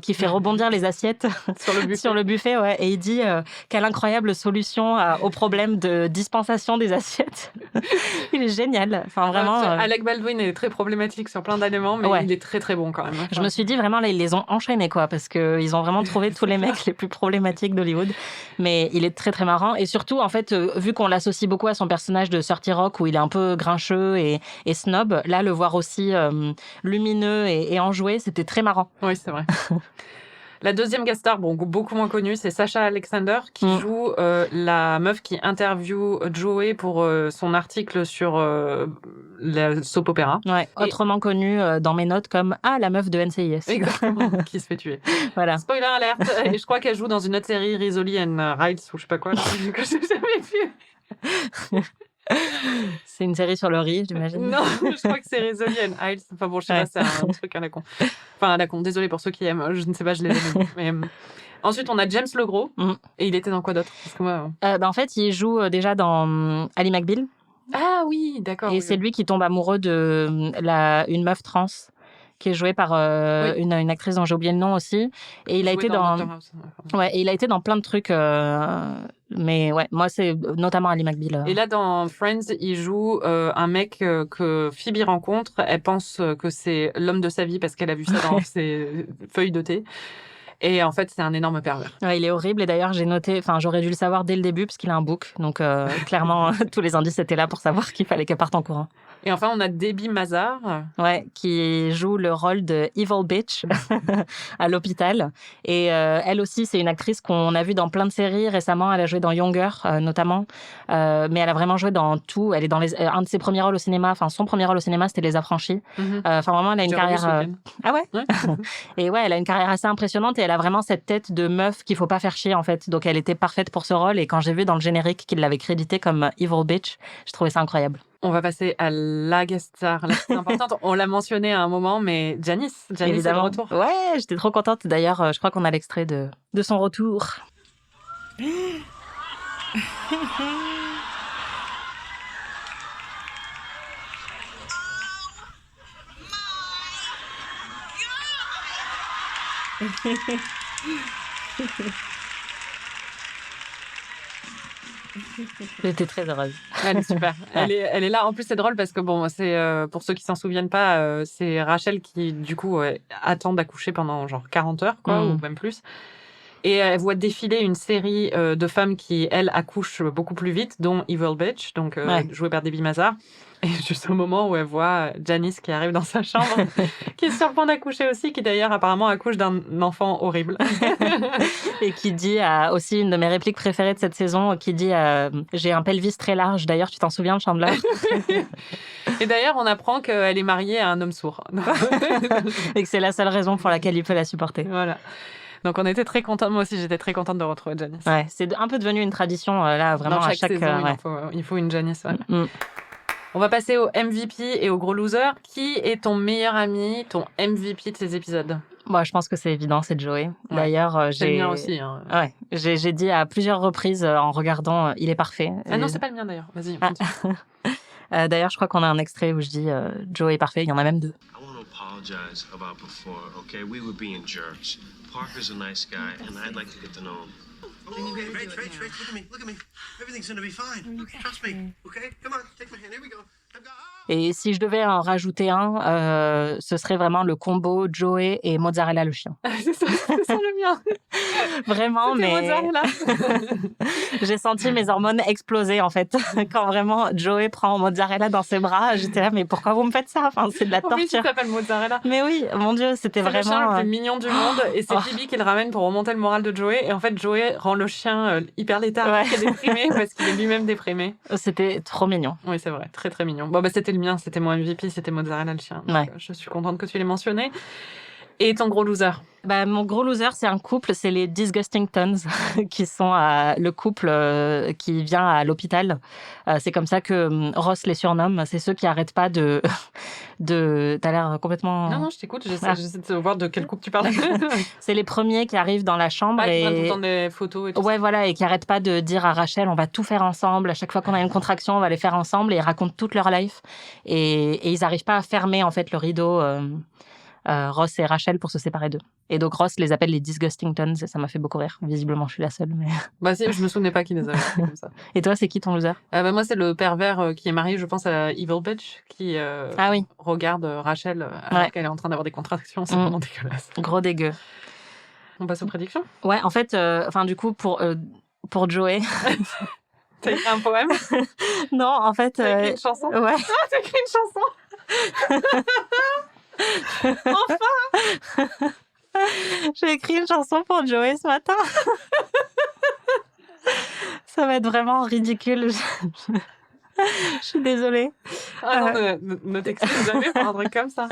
qui fait rebondir les assiettes sur le buffet, ouais. Et il dit quelle incroyable solution au problème de dispensation des assiettes. Il est génial. Enfin, vraiment. Alec Baldwin est très problématique sur plein d'éléments, mais il est très très bon quand même. Je me suis dit vraiment, là, ils les ont enchaînés, quoi, parce qu'ils ont vraiment trouvé tous les mecs les plus problématiques d'Hollywood. Mais il est très très marrant. Et surtout, en fait, vu qu'on l'associe beaucoup à son personnage de Dirty Rock, où il est un peu grincheux et snob, là, le voir aussi lumineux et enjoué, c'était très marrant. Oui, c'est vrai. La deuxième guest star, beaucoup moins connue, c'est Sasha Alexander qui joue la meuf qui interviewe Joey pour son article sur la soap opéra. Ouais, autrement connue dans mes notes comme la meuf de NCIS. Exactement, qui se fait tuer. Voilà. Spoiler alert. Et je crois qu'elle joue dans une autre série, Rizzoli and Riles, ou je sais pas quoi, que j'ai jamais vu. C'est une série sur le riz, j'imagine. Non, je crois que c'est Rizzoli and Riles. Enfin bon, je sais pas, c'est un truc à la con. Enfin, à la con, désolé pour ceux qui aiment. Je ne sais pas, je l'ai jamais vu. Mais, ensuite, on a James Legros. Et il était dans quoi d'autre? Parce que moi, en fait, il joue déjà dans Ally McBeal. Ah oui, d'accord. Et c'est lui qui tombe amoureux de une meuf trans qui est jouée par une actrice dont j'ai oublié le nom aussi. Et il a été dans et il a été dans plein de trucs. Mais ouais, moi, c'est notamment Ally McBeal. Et là, dans Friends, il joue un mec que Phoebe rencontre. Elle pense que c'est l'homme de sa vie parce qu'elle a vu ça dans ses feuilles de thé. Et en fait, c'est un énorme pervers. Ouais, il est horrible. Et d'ailleurs, j'aurais dû le savoir dès le début parce qu'il a un book. Donc, clairement, tous les indices étaient là pour savoir qu'il fallait qu'elle parte en courant. Et enfin, on a Debbie Mazar. Ouais, qui joue le rôle de Evil Bitch à l'hôpital. Et elle aussi, c'est une actrice qu'on a vue dans plein de séries. Récemment, elle a joué dans Younger, notamment. Mais elle a vraiment joué dans tout. Elle est dans un de ses premiers rôles au cinéma. Enfin, son premier rôle au cinéma, c'était Les Affranchis. Enfin, vraiment, elle a une carrière... Ah ouais, Et ouais, elle a une carrière assez impressionnante. Et elle a vraiment cette tête de meuf qu'il faut pas faire chier, en fait. Donc, elle était parfaite pour ce rôle. Et quand j'ai vu dans le générique qu'il l'avait crédité comme Evil Bitch, je trouvais ça incroyable. On va passer à la guest star la plus importante. On l'a mentionné à un moment, mais Janice est de retour. Ouais, j'étais trop contente. D'ailleurs, je crois qu'on a l'extrait de son retour. J'étais très heureuse. Elle est super. Elle est là. En plus, c'est drôle parce que c'est pour ceux qui s'en souviennent pas, c'est Rachel qui du coup attend d'accoucher pendant genre 40 heures quoi, ou même plus. Et elle voit défiler une série de femmes qui, elles, accouchent beaucoup plus vite, dont Evil Bitch, donc jouée par Debbie Mazar. Et juste au moment où elle voit Janice qui arrive dans sa chambre, qui est sur le point d'accoucher aussi, qui d'ailleurs apparemment accouche d'un enfant horrible. Et qui dit aussi une de mes répliques préférées de cette saison, qui dit j'ai un pelvis très large. D'ailleurs, tu t'en souviens, Chandler? Et d'ailleurs, on apprend qu'elle est mariée à un homme sourd. Et que c'est la seule raison pour laquelle il peut la supporter. Voilà. Donc on était très contents, moi aussi j'étais très contente de retrouver Janice. Ouais, c'est un peu devenu une tradition là, vraiment. Dans chaque saison, il faut une Janice. Ouais. On va passer au MVP et au gros loser. Qui est ton meilleur ami, ton MVP de ces épisodes? Moi, je pense que c'est évident, c'est Joey. Ouais. D'ailleurs, c'est le mien aussi. Hein. Ouais, j'ai dit à plusieurs reprises en regardant, il est parfait. Ah non, c'est pas le mien d'ailleurs. Vas-y. D'ailleurs, je crois qu'on a un extrait où je dis Joey est parfait. Il y en a même 2. I want to apologize about before, okay? We were being jerks. Parker's a nice guy, and I'd like to get to know him. Rach, look at me. Everything's gonna be fine. Okay. Trust me, okay? Come on, take my hand. Here we go. Et si je devais en rajouter un, ce serait vraiment le combo Joey et Mozzarella le chien. c'est ça le mien. Vraiment, c'était mais Mozzarella. J'ai senti mes hormones exploser en fait quand vraiment Joey prend Mozzarella dans ses bras. J'étais là, mais pourquoi vous me faites ça? Enfin, c'est de la torture. En plus, il s'appelle Mozzarella. Mais oui, mon Dieu, c'était vraiment. C'est le chien le plus mignon du monde et c'est Phoebe qui le ramène pour remonter le moral de Joey. Et en fait, Joey rend le chien hyper léthargique et déprimé parce qu'il est lui-même déprimé. C'était trop mignon. Oui, c'est vrai, très très mignon. Bon, c'était le mien, c'était mon MVP, c'était Mozzarella le chien. Donc, je suis contente que tu l'aies mentionné. Et ton gros loser? Mon gros loser, c'est un couple, c'est les Disgusting Tons, qui sont le couple qui vient à l'hôpital. C'est comme ça que Ross les surnomme. C'est ceux qui arrêtent pas de... T'as l'air complètement... Non, je t'écoute. J'essaie de voir de quel couple tu parles. C'est les premiers qui arrivent dans la chambre et... Qui prennent tout le temps des photos et tout ça. Voilà, et qui arrêtent pas de dire à Rachel, on va tout faire ensemble. À chaque fois qu'on a une contraction, on va les faire ensemble. Et ils racontent toute leur life. Et ils n'arrivent pas à fermer, en fait, le rideau... Ross et Rachel pour se séparer d'eux. Et donc Ross les appelle les Disgusting Tons et ça m'a fait beaucoup rire. Visiblement, je suis la seule. Mais... si, je me souvenais pas qu'ils les avaient fait comme ça. Et toi, c'est qui ton loser? Moi, c'est le pervers qui est marié, je pense, à Evil Bitch, qui regarde Rachel alors qu'elle est en train d'avoir des contractions. C'est vraiment dégueulasse. Gros dégueu. On passe aux prédictions? Ouais, en fait, du coup, pour Joey... T'as écrit un poème? Non, en fait... T'as écrit une chanson? Ouais. Ah, t'as écrit une chanson? Enfin! J'ai écrit une chanson pour Joey ce matin. Ça va être vraiment ridicule. Je suis désolée. Ne t'excuse jamais pour un truc comme ça.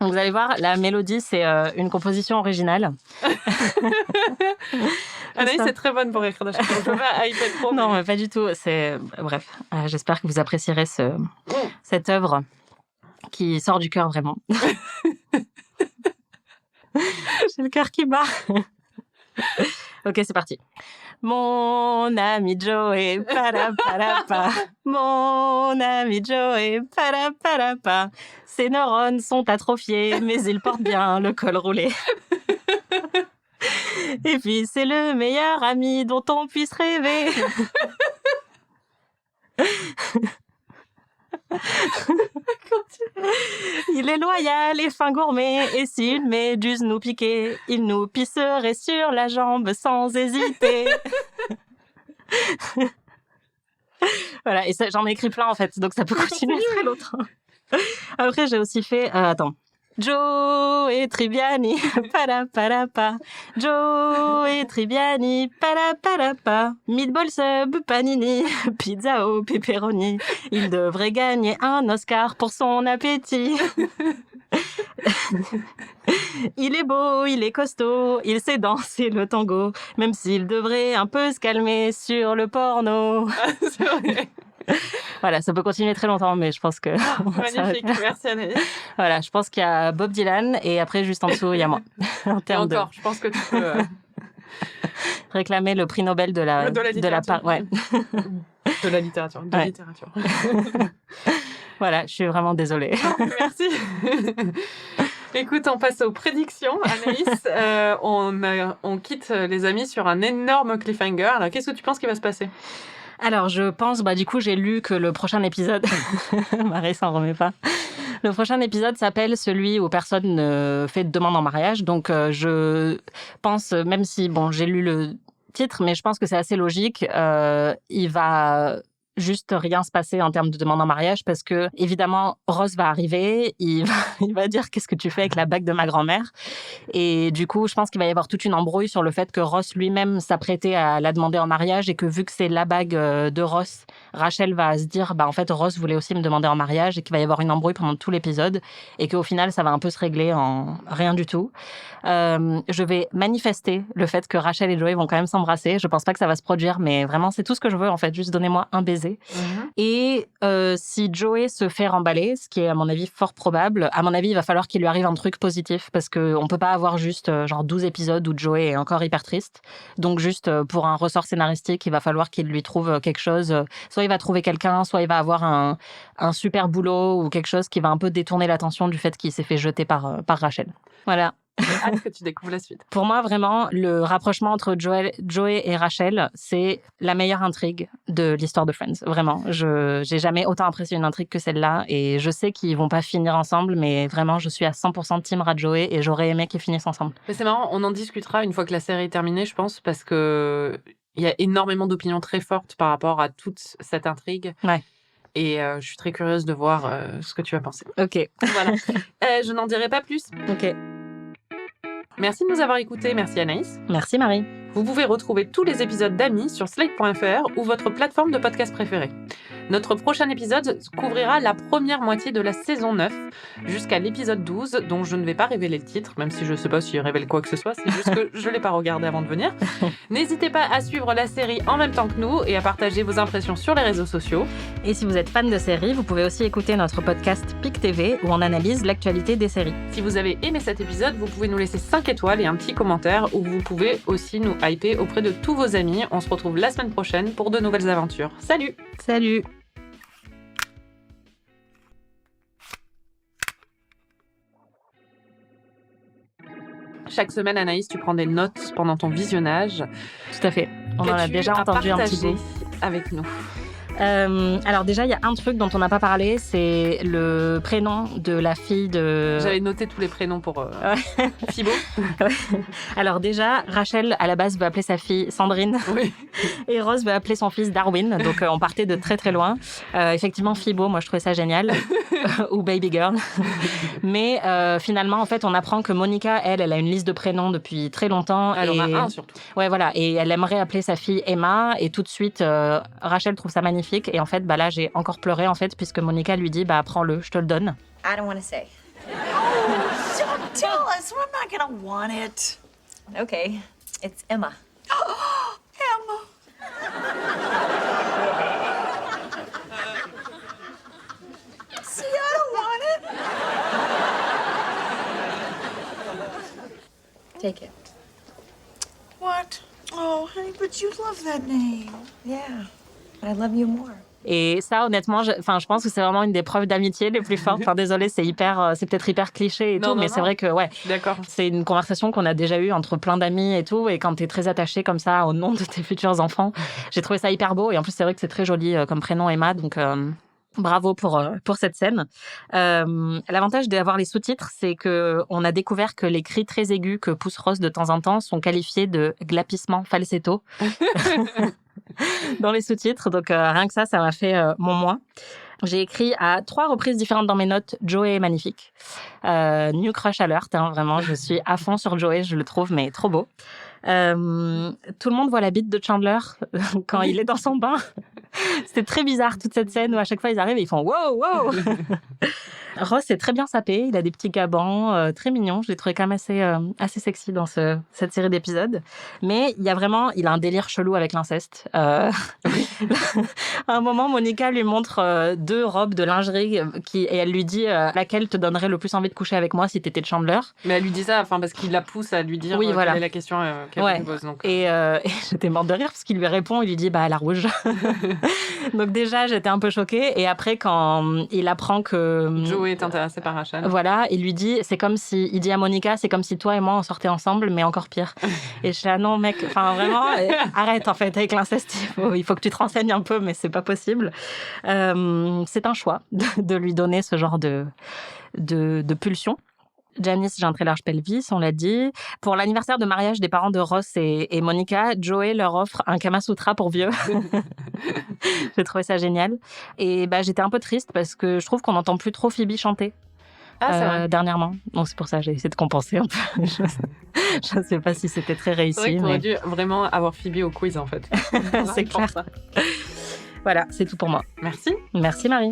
Donc, vous allez voir, la mélodie, c'est une composition originale. Anaïs est très bonne pour écrire des chansons. Je vais à iPad Pro. Non, mais pas du tout. Bref, j'espère que vous apprécierez cette œuvre qui sort du cœur, vraiment. J'ai le cœur qui bat. Ok, c'est parti. Mon ami Joey, pa-da-pa-da-pa. Mon ami Joey, pa-da-pa-da-pa. Ses neurones sont atrophiés, mais il porte bien le col roulé. Et puis, c'est le meilleur ami dont on puisse rêver. Il est loyal et fin gourmet, et s'il met du nous piquer, il nous pisserait sur la jambe sans hésiter. Voilà, et j'en ai écrit plein en fait, donc ça peut continuer très longtemps. Après, j'ai aussi fait... Joey Tribbiani, pa-da-pa-da-pa. Joey Tribbiani, pa-da-pa-da-pa. Meatball sub, panini, pizza au pepperoni. Il devrait gagner un Oscar pour son appétit. Il est beau, il est costaud, il sait danser le tango, même s'il devrait un peu se calmer sur le porno. C'est vrai. Voilà, ça peut continuer très longtemps, mais je pense que... Magnifique, merci Anaïs. Voilà, je pense qu'il y a Bob Dylan et après, juste en dessous, il y a moi. Je pense que tu peux... réclamer le prix Nobel de la littérature. Ouais. De la littérature. Littérature. Voilà, je suis vraiment désolée. Merci. Écoute, on passe aux prédictions. Anaïs, on quitte les amis sur un énorme cliffhanger. Alors, qu'est-ce que tu penses qu'il va se passer? Alors, je pense, du coup, j'ai lu que le prochain épisode... Marie s'en remet pas. Le prochain épisode s'appelle celui où personne ne fait de demande en mariage. Donc, je pense, même si, j'ai lu le titre, mais je pense que c'est assez logique. Il va juste rien se passer en termes de demande en mariage parce que, évidemment, Ross va arriver, il va dire « Qu'est-ce que tu fais avec la bague de ma grand-mère ?» Et du coup, je pense qu'il va y avoir toute une embrouille sur le fait que Ross lui-même s'apprêtait à la demander en mariage et que vu que c'est la bague de Ross, Rachel va se dire en fait, Ross voulait aussi me demander en mariage et qu'il va y avoir une embrouille pendant tout l'épisode et qu'au final, ça va un peu se régler en rien du tout. Je vais manifester le fait que Rachel et Joey vont quand même s'embrasser. Je pense pas que ça va se produire, mais vraiment, c'est tout ce que je veux en fait. Juste donnez-moi un baiser. Et si Joey se fait remballer, ce qui est à mon avis fort probable, à mon avis il va falloir qu'il lui arrive un truc positif parce qu'on peut pas avoir juste 12 épisodes où Joey est encore hyper triste. Donc juste pour un ressort scénaristique, il va falloir qu'il lui trouve quelque chose. Soit il va trouver quelqu'un, soit il va avoir un super boulot ou quelque chose qui va un peu détourner l'attention du fait qu'il s'est fait jeter par Rachel. Voilà. J'ai hâte que tu découvres la suite. Pour moi, vraiment, le rapprochement entre Joey et Rachel, c'est la meilleure intrigue de l'histoire de Friends. Vraiment, j'ai jamais autant apprécié une intrigue que celle-là. Et je sais qu'ils vont pas finir ensemble, mais vraiment, je suis à 100% team Joey et j'aurais aimé qu'ils finissent ensemble. Mais c'est marrant, on en discutera une fois que la série est terminée, je pense, parce que il y a énormément d'opinions très fortes par rapport à toute cette intrigue. Ouais. Et je suis très curieuse de voir ce que tu vas penser. Ok. Voilà. Je n'en dirai pas plus. Ok. Merci de nous avoir écoutés. Merci Anaïs. Merci Marie. Vous pouvez retrouver tous les épisodes d'Amis sur slate.fr ou votre plateforme de podcast préférée. Notre prochain épisode couvrira la première moitié de la saison 9 jusqu'à l'épisode 12, dont je ne vais pas révéler le titre, même si je ne sais pas s'il révèle quoi que ce soit, c'est juste que je ne l'ai pas regardé avant de venir. N'hésitez pas à suivre la série en même temps que nous et à partager vos impressions sur les réseaux sociaux. Et si vous êtes fan de séries, vous pouvez aussi écouter notre podcast PIC TV où on analyse l'actualité des séries. Si vous avez aimé cet épisode, vous pouvez nous laisser 5 étoiles et un petit commentaire où vous pouvez aussi nous hyper auprès de tous vos amis. On se retrouve la semaine prochaine pour de nouvelles aventures. Salut! Salut! Chaque semaine, Anaïs, tu prends des notes pendant ton visionnage. Tout à fait. On en a déjà entendu un petit bout. Avec nous. Alors déjà, il y a un truc dont on n'a pas parlé, c'est le prénom de la fille de... J'avais noté tous les prénoms pour Fibo. Ouais. Alors déjà, Rachel, à la base, veut appeler sa fille Sandrine. Oui. Et Rose veut appeler son fils Darwin. Donc on partait de très très loin. Effectivement, Fibo, moi je trouvais ça génial. Ou Baby Girl. Mais finalement, en fait, on apprend que Monica, elle a une liste de prénoms depuis très longtemps. Elle en a un surtout. Ouais, voilà. Et elle aimerait appeler sa fille Emma. Et tout de suite, Rachel trouve ça magnifique. Et en fait, là, j'ai encore pleuré, en fait, puisque Monica lui dit, prends-le, je te le donne. I don't want to say. Oh, don't tell us. We're not gonna want it. Okay, it's Emma. Emma. See, I don't want it. Take it. What? Oh, honey, but you love that name. Yeah, but I love you more. Et ça, honnêtement, je pense que c'est vraiment une des preuves d'amitié les plus fortes. Enfin, désolée, c'est peut-être hyper cliché et tout, mais c'est vrai que, ouais, d'accord. C'est une conversation qu'on a déjà eue entre plein d'amis et tout. Et quand t'es très attaché comme ça au nom de tes futurs enfants, j'ai trouvé ça hyper beau. Et en plus, c'est vrai que c'est très joli comme prénom, Emma. Donc, bravo pour cette scène. L'avantage d'avoir les sous-titres, c'est que on a découvert que les cris très aigus que pousse Rose de temps en temps sont qualifiés de glapissement falsetto. Dans les sous-titres, donc rien que ça m'a fait mon mois. J'ai écrit à 3 reprises différentes dans mes notes « Joey est magnifique ». New crush alert, vraiment, je suis à fond sur Joey, je le trouve mais trop beau. Tout le monde voit la bite de Chandler quand il est dans son bain. C'était très bizarre toute cette scène où à chaque fois ils arrivent et ils font « wow, wow ». Ross est très bien sapé, il a des petits gabans très mignons. Je l'ai trouvé quand même assez sexy dans cette série d'épisodes. Mais il a un délire chelou avec l'inceste. À un moment, Monica lui montre 2 robes de lingerie et elle lui dit laquelle te donnerait le plus envie de coucher avec moi si t'étais Chandler. Mais elle lui dit ça, parce qu'il la pousse à lui dire oui, voilà. quelle est la question qu'elle lui pose. Donc. Et j'étais morte de rire parce qu'il lui répond, il lui dit la rouge. Donc déjà, j'étais un peu choquée. Et après, quand il apprend que Joey est intéressé par Rachel. Voilà, il lui dit, il dit à Monica, c'est comme si toi et moi on sortait ensemble, mais encore pire. Et je suis là, non mec, vraiment, arrête en fait avec l'inceste, il faut que tu te renseignes un peu, mais c'est pas possible. C'est un choix de lui donner ce genre de pulsion. Janice, j'ai un très large pelvis, on l'a dit. Pour l'anniversaire de mariage des parents de Ross et Monica, Joey leur offre un Kama Sutra pour vieux. J'ai trouvé ça génial. Et j'étais un peu triste parce que je trouve qu'on n'entend plus trop Phoebe chanter. Ah, c'est vrai. Dernièrement. Donc c'est pour ça que j'ai essayé de compenser un peu. Je ne sais pas si c'était très réussi. C'est vrai qu'on aurait dû vraiment avoir Phoebe au quiz en fait. C'est clair. Voilà, c'est tout pour moi. Merci. Merci Marie.